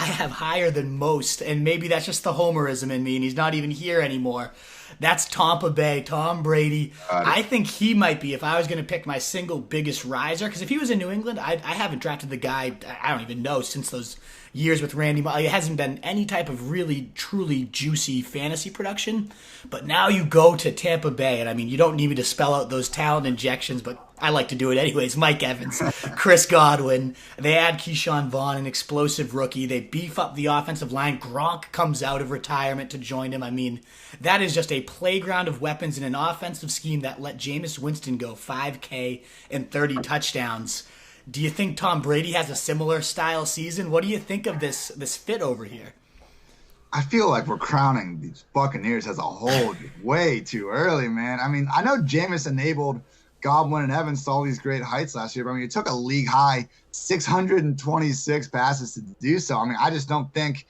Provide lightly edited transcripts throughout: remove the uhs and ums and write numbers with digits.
I have higher than most, and maybe that's just the homerism in me, and he's not even here anymore. That's Tampa Bay, Tom Brady. I think he might be, if I was going to pick my single biggest riser, because if he was in New England, I haven't drafted the guy, I don't even know, since those years with Randy Moss. It hasn't been any type of really, truly juicy fantasy production. But now you go to Tampa Bay, and I mean, you don't need me to spell out those talent injections, but I like to do it anyways. Mike Evans, Chris Godwin. They add Keyshawn Vaughn, an explosive rookie. They beef up the offensive line. Gronk comes out of retirement to join him. I mean, that is just a playground of weapons in an offensive scheme that let Jameis Winston go 5K and 30 touchdowns. Do you think Tom Brady has a similar style season? What do you think of this fit over here? I feel like we're crowning these Buccaneers as a whole way too early, man. I mean, I know Jameis enabled Godwin and Evans to all these great heights last year, but I mean, it took a league high 626 passes to do so. I mean, I just don't think,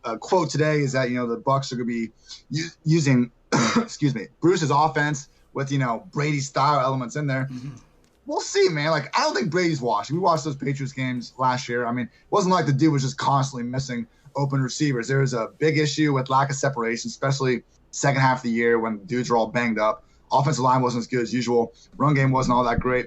a quote today is that, the Bucs are going to be using, excuse me, Bruce's offense with, Brady style elements in there. Mm-hmm. We'll see, man. Like, I don't think Brady's washed. We watched those Patriots games last year. I mean, it wasn't like the dude was just constantly missing open receivers. There was a big issue with lack of separation, especially second half of the year when dudes were all banged up. Offensive line wasn't as good as usual. Run game wasn't all that great.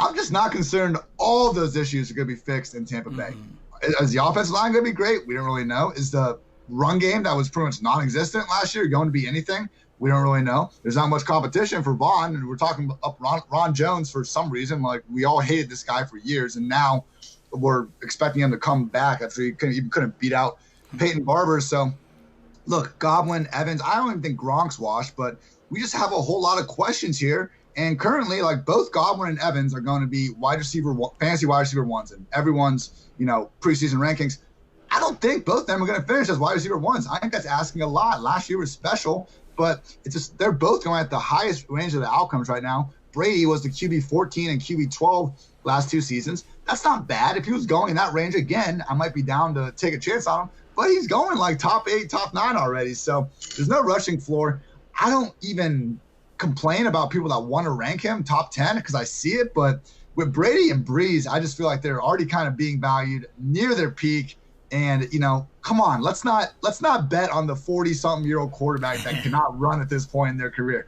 I'm just not concerned all of those issues are going to be fixed in Tampa Bay. Mm-hmm. Is the offensive line going to be great? We don't really know. Is the run game that was pretty much non-existent last year going to be anything? We don't really know. There's not much competition for Vaughn, and we're talking up Ron Jones for some reason. Like, we all hated this guy for years, and now we're expecting him to come back after he couldn't beat out Peyton Barber. So, look, Godwin, Evans, I don't even think Gronk's washed, but we just have a whole lot of questions here. And currently, like, both Godwin and Evans are going to be fantasy wide receiver ones in everyone's, preseason rankings. I don't think both of them are going to finish as wide receiver ones. I think that's asking a lot. Last year was special, but it's just they're both going at the highest range of the outcomes right now. Brady was the QB 14 and QB 12 last two seasons. That's not bad. If he was going in that range again, I might be down to take a chance on him. But he's going like top 8, top 9 already. So there's no rushing floor. I don't even complain about people that want to rank him top 10 because I see it. But with Brady and Breeze, I just feel like they're already kind of being valued near their peak. And, come on, let's not bet on the 40-something-year-old quarterback that cannot run at this point in their career.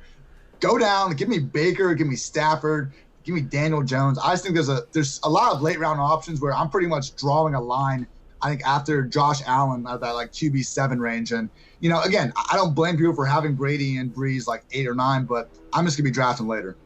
Go down, give me Baker, give me Stafford, give me Daniel Jones. I just think there's a lot of late-round options where I'm pretty much drawing a line, I think, after Josh Allen at that, like, QB7 range. And, again, I don't blame people for having Brady and Breeze, like, 8 or 9, but I'm just going to be drafting later.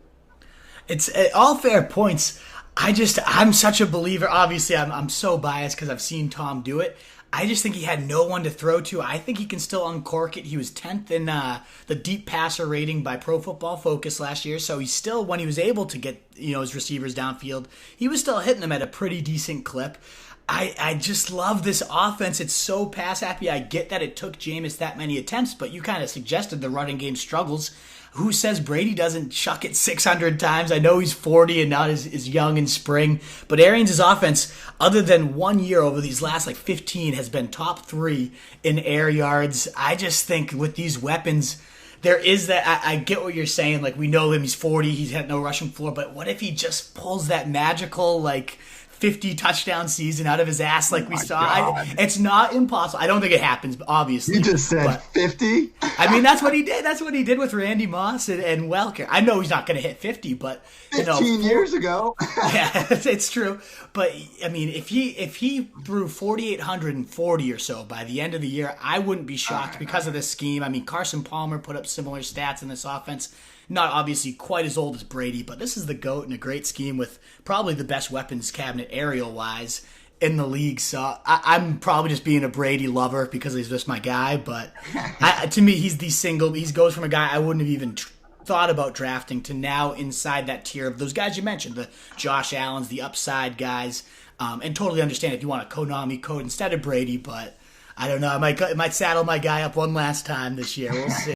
It's all fair points. I'm such a believer. Obviously, I'm so biased because I've seen Tom do it. I just think he had no one to throw to. I think he can still uncork it. He was 10th in the deep passer rating by Pro Football Focus last year. So he's still, when he was able to get his receivers downfield, he was still hitting them at a pretty decent clip. I just love this offense. It's so pass happy. I get that it took Jameis that many attempts, but you kind of suggested the running game struggles. Who says Brady doesn't chuck it 600 times? I know he's 40 and not as young in spring, but Arians' offense, other than 1 year over these last 15, has been top 3 in air yards. I just think with these weapons, there is that. I get what you're saying. Like, we know him, he's 40, he's had no rushing floor, but what if he just pulls that magical 50 touchdown season out of his ass like we saw? It's not impossible. I don't think it happens, obviously. You just said 50? I mean, that's what he did. That's what he did with Randy Moss and Welker. I know he's not going to hit 50, but 15 years ago. Yeah, it's true. But I mean, if he threw 4,840 or so by the end of the year, I wouldn't be shocked because of this scheme. I mean, Carson Palmer put up similar stats in this offense. Not obviously quite as old as Brady, but this is the GOAT in a great scheme with probably the best weapons cabinet aerial-wise in the league. So I'm probably just being a Brady lover because he's just my guy. But to me, he's the single. He goes from a guy I wouldn't have even thought about drafting to now inside that tier of those guys you mentioned, the Josh Allens, the upside guys. And totally understand if you want a Konami code instead of Brady, but I don't know. I might saddle my guy up one last time this year. We'll see.